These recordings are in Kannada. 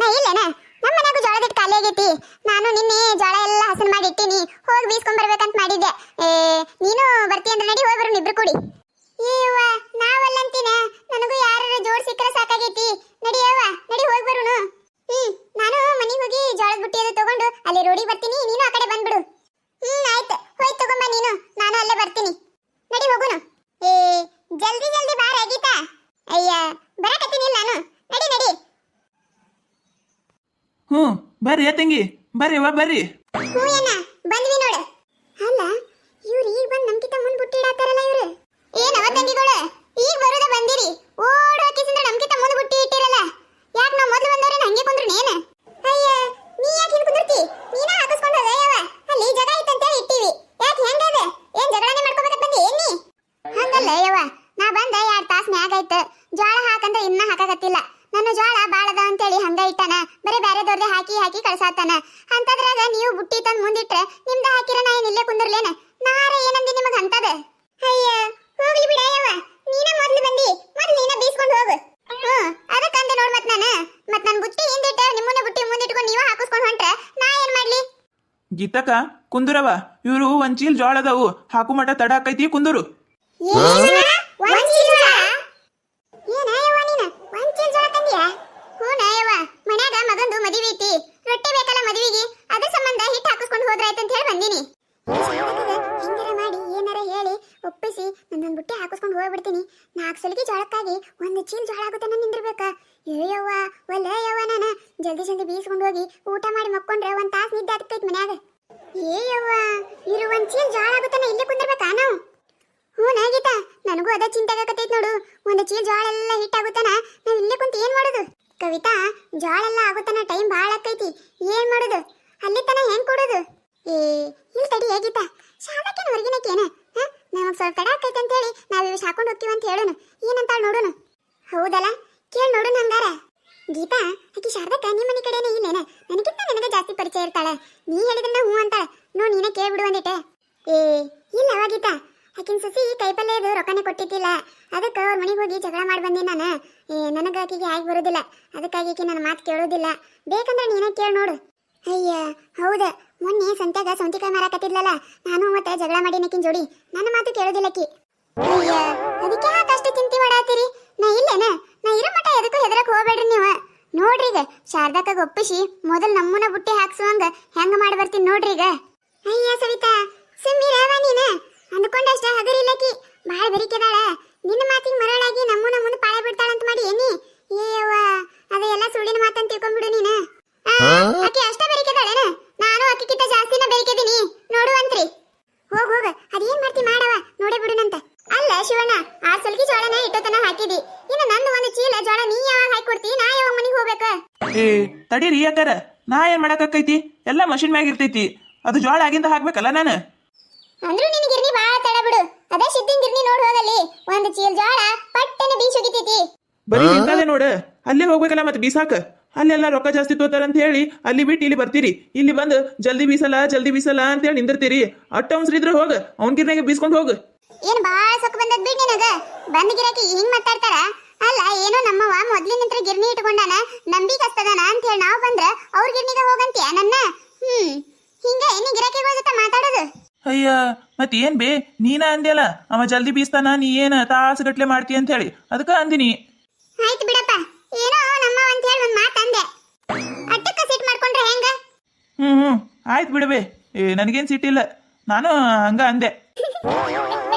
ನಾ ಇಲ್ಲೇನ ನಮ್ಮ ಮನ್ಯಾಗ ಜೋಳದ ಹಿಟ್ಟು ಖಾಲಿ ಆಗೈತಿ. ನಾನು ನಿನ್ನೆ ಜೋಳ ಎಲ್ಲ ಹಸನ್ ಮಾಡಿ ಇಟ್ಟಿನಿ, ಹೋಗಿ ಬೀಸ್ಕೊಂಡ್ ಬರ್ಬೇಕಂತ ಮಾಡಿದ್ದೆ. ನೀನು ಬರ್ತಿ ಅಂದ್ರೆ ನಡಿ, ಹೋಗಿ ಬರೋಣ ಇಬ್ರು ಕೂಡಿ. ಏವ್ವ ನಾವಲ್ಲಂತೀನ, ನನಗೂ ಯಾರು ಜೋಡ್ ಸಿಕ್ಕರೆ ಸಾಕಾಗೈತಿ. ನಡಿ ಅವ್ವ, ನಡಿ ಹೋಗಿ ಬರೋಣ. ನಾನು ಮನೆಗೆ ಹೋಗಿ ಜೋಳದ ಬುಟ್ಟಿ ಅದು ತಗೊಂಡು ಅಲ್ಲಿ ರೋಡಿ ಬರ್ತೀನಿ, ನೀನು ಆ ಕಡೆ ಬಂದ್ಬಿಡು. ಆಯ್ತು, ಹೋಯ್ ತಗೊಂಬ ನೀನು, ನಾನು ಅಲ್ಲೇ ಬರ್ತೀನಿ. ನಡಿ ಹೋಗೋಣ. ಜಲ್ದಿ ಜಲ್ದಿ ಬಾರ ಗೀತಾ. ಅಯ್ಯ ಬರಕತ್ತೀನಿಲ್ಲ ನಾನು, ನಡಿ ನಡಿ. ಬರ್ರಿ ತಂಗಿ, ಬರ್ರಿ ವಾ ಬರ್ರಿ. ಹ್ಞೂ ಏನ ಬಂದ್ವಿ ನೋಡು. ಅಲ್ಲ ಇವ್ರು ಈಗ ಬಂದು ನಮ್ಕಿಂತ ಮುಂದೆ ಬುಟ್ಟಿಡಾತಾರಲ್ಲ ಇವ್ರು. ಏನವ ತಂಗಿಗಳು, ಈಗ ಬರೋದ ಬಂದಿರಿ, ಓಡ್ ಹಾಕಿಸಿಂದ್ರೆ ನಮ್ಕಿಂತ ಮುಂದೆ ಬುಟ್ಟಿ ಇಟ್ಟಿರಲ್ಲ. ಯಾಕೆ ನಾವು ಮೊದಲು ಬಂದವ್ರೆ ಹಂಗೆ ಕುಂದ್ರು ನೇನು? ಅಯ್ಯ ನೀ ಯಾಕೆ ಹಿಂಗೆ ಕುಂದಿರ್ತಿ? ನೀನ ಹಾಕಿಸ್ಕೊಂಡು ಹೋದಯ್ಯವ, ಅಲ್ಲಿ ಜಗ ಐತಂತೇಳಿ ಇಟ್ಟಿವಿ. ಯಾಕೆ ಹೆಂಗದ? ಏನ್ ಜಗಳನೆ ಮಾಡ್ಕೋಬೇಕಂತ ಬಂದಿ ಏನ್ ನೀ? ಹಂಗಲ್ಲ ಅಯ್ಯವ, ನಾ ಬಂದ 2 ತಾಸು ಮ್ಯಾಗ ಆಯ್ತು. ಜೋಳ ಹಾಕಂದ್ರೆ ಇನ್ನ ಹಾಕಾಗತ್ತಿಲ್ಲ. ನನ್ನ ಜೋಳ ಬಾಳದ ಅಂತೇಳಿ ಹಂಗ ಇಟ್ಟಾನ, ಬರೀ ಬ್ಯಾರೆದವ್ರದೇ ಹಾಕಿ ಹಾಕಿ ಕಳ್ಸಾತಾನ. ಅಂತದ್ರಾಗ ನೀವು ಬುಟ್ಟಿ ತಂದು ಮುಂದಿಟ್ರೆ ನಿಮ್ದ ಹಾಕಿರ ನಾ ಏನ್ ಇಲ್ಲೇ ಕುಂದಿರ್ಲೇನ? ನಾರ ಏನಂದಿ ನಿಮಗ ಅಂತದ? ಅಯ್ಯ ಹೋಗ್ಲಿ ಬಿಡ ಅಯ್ಯವ, ನೀನ ಮೊದ್ಲು ಬಂದಿ, ಮೊದ್ಲು ನೀನ ಬೀಸ್ಕೊಂಡು ಹೋಗು. ಅದಕ್ಕಂದೆ ನೋಡ್ ಮತ್ ನನ್ ಬುಟ್ಟಿ ಹಿಂದಿಟ್ಟ ನಿಮ್ಮನ್ನ ಬುಟ್ಟಿ ಮುಂದಿಟ್ಕೊಂಡು ನೀವ ಹಾಕಿಸ್ಕೊಂಡು ಹೊಂಟ್ರೆ ನಾ ಏನ್ ಮಾಡ್ಲಿ? ಗೀತಕ್ಕ ಕುಂದುರವ, ಇವರು ಒಂದ್ ಚೀಲ್ ಜೋಳ ಅದಾವು, ಹಾಕು ಮಟ ತಡ ಆಕೈತಿ, ಕುಂದುರು. ಮನ್ಯಾಗ ಮಗಂದು ಮದುವೆ ಐತಿ, ರೊಟ್ಟಿ ಬೇಕಲ್ಲ ಮದುವೆಗೆ, ಅದ್ರ ಸಂಬಂಧ ಹಿಟ್ಟು ಹಾಕಿಸ್ಕೊಂಡು ಹೋದ್ರಾಯ್ತು ಅಂತ ಹೇಳಿ ಬಂದಿನಿ. ಹಿಂಗಾರ ಮಾಡಿ ಏನಾರ ಹೇಳಿ ಒಪ್ಪಿಸಿ ನಂದೊಂದು ಬುಟ್ಟಿ ಹಾಕಿಸ್ಕೊಂಡು ಹೋಗ್ಬಿಡ್ತೀನಿ. 4 ಸಲಿಗೆ ಜೋಳಕ್ಕಾಗಿ 1 ಚೀಲ ಜೋಳ ಆಗುತ್ತೆ ನಾನು ನಿಂದಿರ್ಬೇಕ. ಅಯ್ಯವ್ವ ಒಲ್ಲ ಯವ್ವ, ನಾನು ಜಲ್ದಿ ಜಲ್ದಿ ಬೀಸ್ಕೊಂಡು ಹೋಗಿ ಊಟ ಮಾಡಿ ಮಕ್ಕೊಂಡ್ರೆ 1 ತಾಸು ನಿದ್ದೆ ಆಗ್ತೈತಿ ಮನ್ಯಾಗ. ಏಯವ್ವ ಇರು 1 ಚೀಲ ಜೋಳ ಆಗುತ್ತಾನ ಇಲ್ಲೇ ಕುಂದಿರ್ಬೇಕಾ ನಾವು? ಹ್ಞೂ ಗೀತಾ, ನನಗೂ ಅದ ಚಿಂತೆ ಆಗಕತ್ತೈತಿ ನೋಡು. 1 ಚೀಲ ಜೋಳ ಎಲ್ಲ ಹಿಟ್ಟಾಗುತ್ತಾನ, ನಾವ್ ಇಲ್ಲೇ ಕುಂತ ಏನ್ ಮಾಡೋದು? ಕವಿತಾ, ಜೋಳ ಎಲ್ಲ ಆಗುತ್ತಾನ ಟೈಮ್ ಭಾಳ ಆಕೈತಿ, ಏನ್ ಮಾಡೋದು? ಅಲ್ಲಿ ತನ ಹೆಂಗ್ ಕೊಡೋದು? ಇಲ್ಲಿ ತಡಿ ಗೀತಾ, ಶಾಲಕ್ಕೇನು ಹೊರಗಿನಕ್ಕೇನ ನಮಗ್ ಸ್ವಲ್ಪ ತಡ ಆಕೈತಿ ಅಂತೇಳಿ ನಾವ್ ಇವ್ ಹಾಕೊಂಡು ಹೋಗ್ತೀವಿ ಅಂತ ಹೇಳೋಣ, ಏನಂತಾಳ ನೋಡೋಣ. ಹೌದಲ್ಲ, ಕೇಳಿ ನೋಡೋಣ ಹಂಗಾರ. ಗೀತಾ, ಆಕಿ ಶಾರದಕ್ಕ ನಿಮ್ಮ ಮನೆ ಕಡೆನೇ ಇಲ್ಲೇನ? ನನಗಿಂತ ನಿನಗೆ ಜಾಸ್ತಿ ಪರಿಚಯ ಇರ್ತಾಳೆ, ನೀ ಹೇಳಿದ್ರನ್ನ ಹ್ಞೂ ಅಂತಾಳೆ. ನೋಡಿ ನೀನೇ ಕೇಳ್ಬಿಡು ಅಂದಿಟ್ಟೆ. ಇಲ್ಲವ ಗೀತಾ, ಆಕಿನ ಸಸಿ ಕೈಪಲ್ಯದು ರೊಕ್ಕನೇ ಕೊಟ್ಟಿದ್ದಿಲ್ಲ, ಅದಕ್ಕೆ ಅವ್ರ ಮನೆಗೆ ಹೋಗಿ ಜಗಳ ಮಾಡಿ ಬಂದಿ ನಾನು. ನನಗೆ ಆಕಿಗೆ ಆಗಿ ಬರೋದಿಲ್ಲ, ಅದಕ್ಕಾಗಿ ಆಕಿ ನನ್ನ ಮಾತು ಕೇಳೋದಿಲ್ಲ. ಬೇಕಂದ್ರೆ ನೀನೇ ಕೇಳಿ ನೋಡು. ಅಯ್ಯ ಹೌದ, ಮೊನ್ನೆ ಸಂತ್ಯಾಗ ಸೌಂತಿಕಾಯಿ ಮಾರಾಕತ್ತಿದ್ಲಲ್ಲ, ನಾನು ಮತ್ತೆ ಜಗಳ ಮಾಡಿನಕಿನ ಜೋಡಿ, ನನ್ನ ಮಾತು ಕೇಳೋದಿಲ್ಲ ಆಕಿ. ಅಯ್ಯ ಅದಕ್ಕೆ ಯಾಕೆ ಅಷ್ಟು ಚಿಂತೆ ಮಾಡಾತೀರಿ? ನಾ ಇಲ್ಲೇನ? ನಾ ಇರೋ ಮಠ ಎದಕ್ಕೂ ಹೆದರಕ್ಕೆ ಹೋಗ್ಬೇಡ್ರಿ ನೀವು. ನೋಡ್ರಿ ಈಗ ಶಾರದಾಕಾಗ ಒಪ್ಪಿಸಿ ಮೊದಲು ನಮ್ಮನ್ನ ಬುಟ್ಟಿ ಹಾಕ್ಸುವಂಗ ಹೆಂಗ ಮಾಡಿ ಬರ್ತೀನಿ ನೋಡ್ರಿ ಈಗ. ಅಯ್ಯ ಸವಿತಾ ಸುಮ್ಮಿರವ ನೀನ, ಅಂದ್ಕೊಂಡಷ್ಟ ಹಗರಿಲ್ಲಕಿ ಬಾಳ ಬೆರಿಕೆದಾಳ. ನಿನ್ನ ಮಾತಿಗೆ ಮರಳಾಗಿ ನಮ್ಮನ್ನ ಮುಂದೆ ಪಾಳೆ ಬಿಡ್ತಾಳಂತ ಮಾಡಿ ಏನಿ? ಏಯವ್ವ ಅದೆಲ್ಲ ಸುಳ್ಳಿನ ಮಾತಂತ ತಿಳ್ಕೊಂಡ್ಬಿಡು ನೀನು. ಆಕಿ ಅಷ್ಟ ಬೆರಿಕೆದಾಳೇನ? ನಾನು ಆಕಿಗಿಂತ ಜಾಸ್ತಿನ ಬೆರಿಕೆದೀನಿ ನೋಡುವಂತ್ರಿ. ಹೋಗ್ ಅದೇನ್ ಮಾಡ್ತಿ ಮಾಡವ, ನೋಡೇ ಬಿಡುನಂತ. ಅಲ್ಲ ಶಿವಣ್ಣ, 6 ಸಲಿಗೆ ಜೋಳನ ಇಟ್ಟೋತನ ಹಾಕಿದಿ, ಇನ್ನು ನಂದು 1 ಚೀಲ ಜೋಳ ನೀ ಯಾವಾಗ ಹಾಕೊಡ್ತಿ? ನಾ ಯಾವಾಗ ಮನೆಗೆ ಹೋಗ್ಬೇಕ? ತಡೀರಿ ಯಾಕಾರ, ನಾ ಏನ್ ಮಾಡಕ್ಕಾಕೈತಿ? ಎಲ್ಲ ಮಷಿನ್ ಮ್ಯಾಗ ಇರ್ತೈತಿ, ಅದು ಜೋಳ ಆಗಿಂದ ಹಾಕ್ಬೇಕಲ್ಲ ನಾನು. ಅಂದ್ರೂ ನಿನ್ ಗಿರ್ನಿ ಬಾಳ ತಡ ಬಿಡು. ಅದೇ ಸಿದ್ದಿನ ಗಿರ್ನಿ ನೋಡ್ ಹೋಗಲ್ಲಿ, 1 ಚೀಲ ಜೋಳ ಪಟ್ಟನೆ ಬೀಸ್ ಹೋಗಿತೈತಿ. ಬರೀ ನಿಂತದೆ ನೋಡ, ಅಲ್ಲೇ ಹೋಗ್ಬೇಕಲ್ಲ ಮತ್ತೆ ಬೀಸಾಕ. ಅಲ್ಲೆಲ್ಲ ರೊಕ್ಕ ಜಾಸ್ತಿ ತೋತಾರ ಅಂತ ಹೇಳಿ ಅಲ್ಲಿ ಬಿಟ್ಟು ಇಲ್ಲಿ ಬರ್ತೀರಿ, ಇಲ್ಲಿ ಬಂದು ಜಲ್ದಿ ಬೀಸಲ್ಲ ಅಂತ ಹೇಳಿ ನಿಂದಿರ್ತೀರಿ. ಅಟ್ಟ ಅವಸರಿದ್ರೆ ಹೋಗ ಅವ್ನ ಗಿರ್ನಾಗೆ ಬೀಸ್ಕೊಂಡು ಹೋಗು. ಏನ್ ಬಾಳ ಸೊಕ್ಕ ಬಂದದ್ ಬಿಡ್ ನಿನಗ. ಬಂದ್ ಗಿರಾಕಿ ಹಿಂಗ್ ಮಾತಾಡ್ತಾರ? ಅಲ್ಲ ಏನೋ ನಮ್ಮವ ಮೊದ್ಲಿನಂತ್ರ ಗಿರ್ನಿ ಇಟ್ಕೊಂಡಾನ, ನಂಬಿಕೆ ಹಸ್ತದಾನ ಅಂತ ಹೇಳಿ ನಾವು ಬಂದ್ರ ಅವ್ರ ಗಿರ್ನಿಗೆ ಹೋಗಂತೀಯ ನನ್ನ? ಹಿಂಗ ಏನಿ ಗಿರಾಕಿಗಳ ಜೊತೆ ಮಾತಾಡೋದು? ಅಯ್ಯ ಮತ್ ಏನ್ ಬೇ, ನೀನ ಅಂದ್ಯಲ್ಲ ಅವ ಜಲ್ದಿ ಬೀಸ್ತಾನ, ನೀ ಏನ ತಾಸುಗಟ್ಲೆ ಮಾಡ್ತಿ ಅಂತ ಹೇಳಿ ಅದಕ್ಕ ಅಂದಿನಿ. ಆಯ್ತು ಬಿಡಪ್ಪ, ಏನೋ ನಮ್ಮವ ಅಂತ ಹೇಳಿ ಒಂದ್ ಮಾತು ಅಂದೆ, ಅಟ್ಟಕ್ಕ ಸಿಟ್ ಮಾಡ್ಕೊಂಡ್ರೆ ಹೆಂಗ? ಆಯ್ತು ಬಿಡಬೇ, ನನಗೇನ್ ಸಿಟ್ಟಿಲ್ಲ, ನಾನು ಹಂಗ ಅಂದೆ.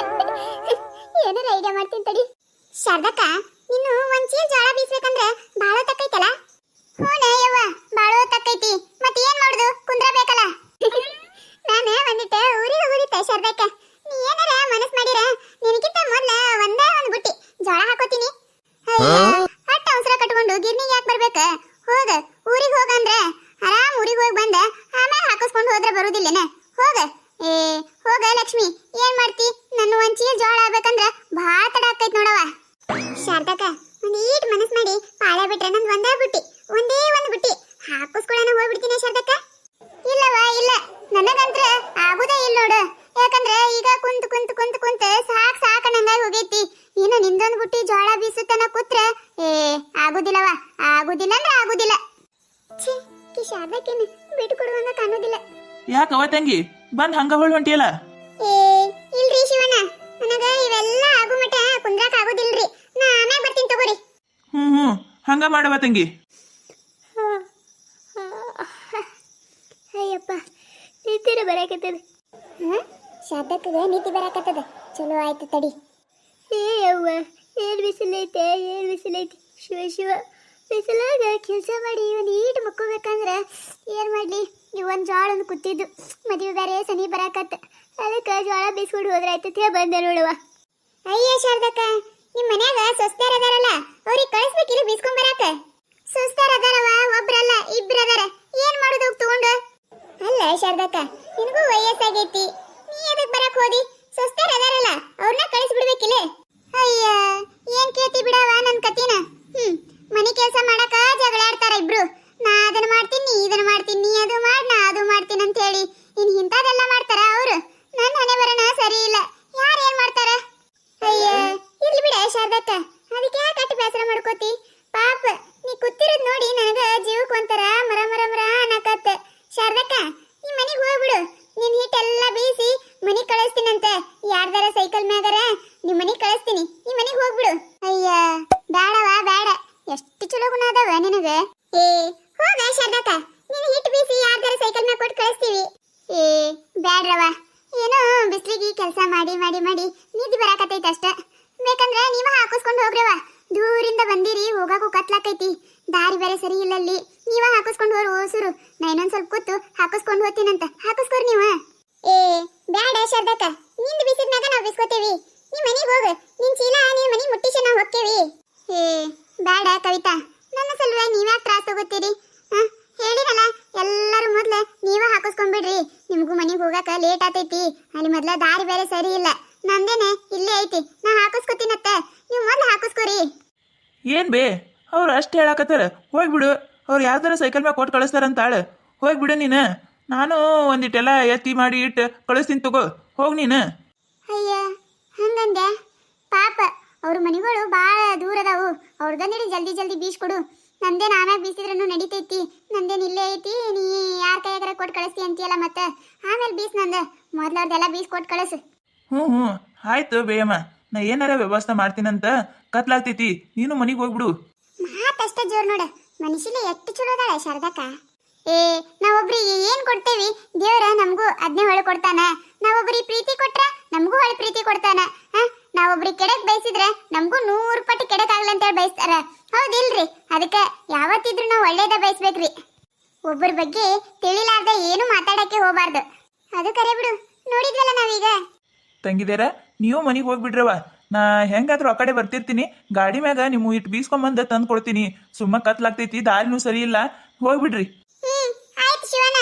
ಏನಾರ ಐಡಿಯಾ ಮಾಡ್ತೀನಿ ತಡಿ. ಶಾರದಕ್ಕ, ಇನ್ನು 1 ಚೀಲ ಜೋಳ ಬೀಸ್ಬೇಕಂದ್ರೆ ಬಾಳ ತಕ್ಕೈತಲ್ಲ? ಹೂನೇ ಯವ್ವ, ಬಾಳ ತಕ್ಕೈತಿ, ಮತ್ತೆ ಏನ್ ಮಾಡುದು? ಕುಂದ್ರಬೇಕಲ್ಲ. ನಾನು ಒಂದಿಟ್ಟ ಊರಿಗೆ ಹೋಗುದಿತ್ತ ಶಾರದಕ್ಕ, ನೀ ಏನಾರ ಮನಸ್ ಮಾಡಿರ ನಿನಗಿಂತ ಮೊದ್ಲ ಒಂದೇ 1 ಬುಟ್ಟಿ ಜೋಳ ಹಾಕೋತೀನಿ. ಅಟ್ಟ ಅವಸರ ಕಟ್ಕೊಂಡು ಗಿರ್ನಿಗೆ ಯಾಕೆ ಬರ್ಬೇಕ? ಹೋಗ ಊರಿಗೆ ಹೋಗಂದ್ರೆ ಆರಾಮ್ ಊರಿಗೆ ಹೋಗಿ ಬಂದ ಆಮೇಲೆ ಹಾಕಿಸ್ಕೊಂಡು ಹೋದ್ರೆ ಬರುದಿಲ್ಲೇನ? ಹೋಗ ಲಕ್ಷ್ಮಿ, ಏನ್ ಮಾಡ್ತಿ? ನನ್ನ 1 ಚೀಲ ಜೋಳ ಆಗ್ಬೇಕಂದ್ರ ಭಾಳ ತಡ ಆಕೈತಿ ನೋಡವ. ಶಾರದಕ್ಕ, ಒಂದ್ ಈಟ್ ಮನಸ್ ಮಾಡಿ ಪಾಳೆ ಬಿಟ್ರೆ ನಂದು ಒಂದೇ ಬುಟ್ಟಿ, ಒಂದೇ 1 ಶಾರದಕ್ಕೇನು ಬಿಟ್ಟು ಕೊಡುವಂಗ ಕಾಣೋದಿಲ್ಲ. ಯಾಕವ ತಂಗಿ ಬಂದ್ ಹಂಗ ಹೊಳ್ ಹೊಂಟಿಯಲ್ಲ? ಏ ಇಲ್ರಿ ಶಿವಣ್ಣ, ನನಗ ಇವೆಲ್ಲ ಆಗು ಮಟ ಕುಂದ್ರಾಕ ಆಗೋದಿಲ್ರಿ. ನಾ ಆಮ್ಯಾಗ ಬರ್ತೀನಿ ತಗೋರಿ. ಹ್ಞೂ ಹಂಗ ಮಾಡವ ತಂಗಿ. ಅಯ್ಯಪ್ಪ ನಿದ್ದೆ ಬರಾಕತ್ತದ. ಶಾರದಕ್ಕಗ ನಿದ್ದೆ ಬರಾಕತ್ತದ. ಚಲೋ ಆಯ್ತು ತಡಿ. ಏ ಅವ್ವ, ಏನ್ ಬಿಸಿಲೈತೆ, ಏನ್ ಬಿಸಿಲೈತಿ. ಶಿವ ಶಿವ, ಬಿಸಿಲಾಗ ಕೆಲಸ ಮಾಡಿ ಇವನ್ ಈಟ್ ಮಕ್ಕೋಬೇಕಂದ್ರ ಏನ್ ಮಾಡ್ಲಿ. ಇವನ್ ಜೋಳ ಒಂದು ಕೂತಿದ್ದು, ಮದುವೆ ಬೇರೆ ಸನಿ ಬರಾಕತ್ತ. ಅದಕ್ಕೆ ಜೋಳ ಬೀಸ್ಕೊಂಡು ಹೋದ್ರಾಯ್ತ ಬಂದೆ ನೋಡುವ. ಅಯ್ಯ ಶಾರದಕ್ಕ, ನಿಮ್ ಮನ್ಯಾಗ ಸೊಸ್ತಾರ ಅದಾರಲ್ಲ, ಅವ್ರಿಗೆ ಕಳಿಸ್ಬೇಕಿಲ್ಲ ಬೀಸ್ಕೊಂಡ್ ಬರಾಕ. ಸೊಸ್ತಾರ ಅದಾರವ, ಒಬ್ರಲ್ಲ ಇಬ್ರ ಅದಾರ. ಏನ್ ಮಾಡುದು ತಗೊಂಡು? ಅಲ್ಲ ಶಾರದಕ್ಕ, ನಿನಗೂ ವಯಸ್ಸಾಗೈತಿ, ನೀ ಎದಕ್ ಬರಾಕ್ ಹೋದಿ? ಸೊಸ್ತಾರ ಅದಾರಲ್ಲ, ಅವ್ರನ್ನ ಕಳಿಸ್ಬಿಡ್ಬೇಕಿಲ್ಲ. ಅಯ್ಯ ಏನ್ ಕೇಳ್ತಿ ಬಿಡವ ನನ್ ಕತಿನ. ಮನಿ ಕೆಲಸ ಮಾಡಕ ಜಗಳ ಆಡ್ತಾರ ಇಬ್ರು. ನಾ ಅದನ್ನ ಮಾಡ್ತೀನಿ, ನೀ ಇದನ್ನ ಮಾಡ್ತೀನಿ, ನೀ ಅದು ಮಾಡ್, ನಾ ಅದು ಮಾಡ್ತೀನಿ ಅಂತ ಹೇಳಿ ಇಂಥದೆಲ್ಲ ಮಾಡ್ತಾರ ಅವ್ರು. ನನ್ನ ಹಣೆ ಬರನ ಸರಿ ಇಲ್ಲ. ಯಾರು ಏನ್ ಮಾಡ್ತಾರ? ಅಯ್ಯ ಇರ್ಲಿ ಬಿಡ ಶಾರದಕ್ಕ, ಅದಕ್ಕೆ ಯಾಕೆ ಅಟ್ಟು ಬೇಸರ ಮಾಡ್ಕೋತಿ? ಪಾಪ ನೀ ಕೂತಿರೋದ್ ನೋಡಿ ನನಗ ಜೀವಕ್ಕೆ ಒಂಥರ ಮರ ಮರ ಮರ ಅನ್ನಕತ್ತ. ಶಾರದಕ್ಕ, ಈ ಮನಿಗ್ ಹೋಗ್ಬಿಡು. ನಿನ್ ಹಿಟ್ಟೆಲ್ಲ ಬೀಸಿ ಮನಿಗ್ ಕಳಿಸ್ತೀನಂತೆ. ಯಾರ್ದಾರ ಸೈಕಲ್ ಮ್ಯಾಗಾರ ನಿಮ್ ಮನಿಗ್ ಕಳಿಸ್ತೀನಿ, ಈ ಮನಿಗ್ ಹೋಗ್ಬಿಡು. ಅಯ್ಯ ಬೇಡವಾ ಬೇಡ, ಎಷ್ಟು ಚಲೋ ಗುಣ ಅದಾವ ನಿನಗ. ಏ ಹೋಗ ಶಾರದಕ್ಕ, ನಿನ್ ಹಿಟ್ಟು ಬೀಸಿ ಯಾರ್ದಾರ ಸೈಕಲ್ ಮ್ಯಾಗ ಕೊಟ್ಟು ಕಳಿಸ್ತೀವಿ. ಏ ಬ್ಯಾಡ್ರವ, ಏನೋ ಬಿಸ್ಲಿಗೆ ಕೆಲಸ ಮಾಡಿ ಮಾಡಿ ಮಾಡಿ ನಿದ್ದೆ ಬರಾಕತ್ತೈತೆ ಅಷ್ಟ. ಬೇಕಂದ್ರೆ ನೀವ ಹಾಕಿಸ್ಕೊಂಡು ಹೋಗ್ರವ. ದೂರಿಂದ ಬಂದಿರಿ, ಹೋಗಾಕು ಕತ್ಲಾಕೈತಿ, ದಾರಿ ಬೇರೆ ಸರಿ ಇಲ್ಲ ಅಲ್ಲಿ. ನೀವ ಹಾಕಿಸ್ಕೊಂಡು ಹೋರು ಓಸುರು. ನಾ ಇನ್ನೊಂದ್ ಸ್ವಲ್ಪ ಕೂತು ಹಾಕಿಸ್ಕೊಂಡು ಹೋಗ್ತೀನಂತ. ಹಾಕಿಸ್ಕೊರ್ ನೀವ. ಏ ಬ್ಯಾಡ ಶಾರದಕ್ಕ, ನಿಂದ ಬಿಸಿದ್ನಾಗ ನಾವ್ ಬಿಸ್ಕೋತೇವಿ. ನೀ ಮನಿಗ್ ಹೋಗ, ನಿನ್ ಚೀಲ ನಿನ್ ಮನಿ ಮುಟ್ಟಿಸಿ ನಾವ್ ಹೊಕ್ಕೇವಿ. ಏ ಬ್ಯಾಡ ಕವಿತಾ, ನನ್ನ ಸಲುವಾಗಿ ನೀವ್ಯಾಕೆ ತ್ರಾಸ ತಗೋತೀರಿ? ಹೇಳಿರಲ್ಲ, ಎಲ್ಲರೂ ಮೊದ್ಲ ನೀವ ಹಾಕಿಸ್ಕೊಂಡ್ಬಿಡ್ರಿ. ನಿಮ್ಗೂ ಮನಿಗ್ ಹೋಗಾಕ ಲೇಟ್ ಆತೈತಿ. ಅಲ್ಲಿ ಮೊದ್ಲ ದಾರಿ ಬೇರೆ ಸರಿ ಇಲ್ಲ. ನಂದೇನೆ ಇಲ್ಲೇ ಐತಿ, ನಾ ಹಾಕಿಸ್ಕೊತೀನತ್ತ. ನೀವು ಮೊದ್ಲು ಹಾಕಿಸ್ಕೋರಿ. ಏನ್ ಬೇ ಅವ್ರು ಅಷ್ಟು ಹೇಳಾಕತ್ತಾರ, ಹೋಗ್ಬಿಡು. ಅವ್ರು ಯಾವ್ದಾರ ಸೈಕಲ್ ಮ್ಯಾಗ ಕೊಟ್ಟು ಕಳಿಸ್ತಾರಂತಾಳ. ಹೋಗ್ಬಿಡು ನೀನು. ನಾನು ಒಂದಿಟ್ಟೆಲ್ಲ ಎತ್ತಿ ಮಾಡಿ ಇಟ್ಟು ಕಳಿಸ್ತೀನಿ ತಗೋ, ಹೋಗ್ ನೀನು. ಅಯ್ಯ ಹಂಗಂದೆ? ಪಾಪ ಅವ್ರ ಮನಿಗಳು ಭಾಳ ದೂರ ಅದಾವು. ಅವ್ರದಂದಿಡಿ ಜಲ್ದಿ ಜಲ್ದಿ ಬೀಸ್ಕೊಡು. ನಂದೇನು ಆಮ್ಯಾಗ ಬೀಸಿದ್ರೂ ನಡಿತೈತಿ. ನಂದೇನು ಇಲ್ಲೇ ಐತಿ, ನೀ ಯಾರ ಕೈಯಾಗಾರ ಕೊಟ್ಟು ಕಳಿಸ್ತಿ ಅಂತೀಯಲ್ಲ ಮತ್ತೆ. ಆಮೇಲೆ ಬೀಸ್ ನಂದ, ಮೊದ್ಲು ಅವ್ರದೆಲ್ಲ ಬೀಸ್ ಕೊಟ್ಟು ಕಳಿಸು. ಹ್ಞೂ ಆಯ್ತು ಬೇಯಮ್ಮ, ನಾ ಏನಾರ ವ್ಯವಸ್ಥೆ ಮಾಡ್ತೀನಂತ. ಕತ್ಲಾಗ್ತೈತಿ, ನೀನು ಮನಿಗೆ ಹೋಗ್ಬಿಡು. ಮಾತಷ್ಟ ಜೋರ್ ನೋಡ, ಮನುಷ್ಯಲಿ ಎಷ್ಟು ಚಲೋ ಅದಾಳ ಶಾರದಕ್ಕ. ಏ ನಾವೊಬ್ರಿಗೆ ಏನ್ ಕೊಡ್ತೇವಿ, ದೇವ್ರ ನಮಗೂ ಅದನ್ನೇ ಹೊಳೆ ಕೊಡ್ತಾನ. ನಾವೊಬ್ರಿಗೆ ಪ್ರೀತಿ ಕೊಟ್ರ ನಮಗೂ ಹೊಳೆ ಪ್ರೀತಿ ಕೊಡ್ತಾನ. ನಾವೊಬ್ರಿಗೆ ಕೆಡಕ್ ಬಯಸಿದ್ರೆ ನಮಗೂ 100 ಪಟ್ಟು ಕೆಡಕ್ ಆಗ್ಲ ಅಂತೇಳಿ ಬಯಸ್ತಾರ. ಹೌದಿಲ್ರಿ? ಅದಕ್ಕೆ ಯಾವತ್ತಿದ್ರು ನಾವು ಒಳ್ಳೇದ ಬಯಸ್ಬೇಕ್ರಿ. ಒಬ್ಬರ ಬಗ್ಗೆ ತಿಳಿಲಾರ್ದ ಏನು ಮಾತಾಡಕ್ಕೆ ಹೋಗ್ಬಾರ್ದು. ಅದು ಕರೆ ಬಿಡು. ನೋಡಿದ್ವಲ್ಲ ನಾವೀಗ. ತಂಗಿದೇರ, ನೀವು ಮನಿಗೆ ಹೋಗ್ಬಿಡ್ರವ. ನಾ ಹೆಂಗಾದ್ರೂ ಆ ಕಡೆ ಬರ್ತಿರ್ತೀನಿ. ಗಾಡಿ ಮ್ಯಾಗ ನೀವು ಇಟ್ಟು ಬೀಸ್ಕೊಂಬಂದು ತಂದು ಕೊಡ್ತೀನಿ. ಸುಮ್ಮ ಕತ್ಲಾಗ್ತೈತಿ, ದಾರಿನೂ ಸರಿ ಇಲ್ಲ. ಹೋಗ್ಬಿಡ್ರಿ. ಆಯ್ತು ಶಿವಣ್ಣ.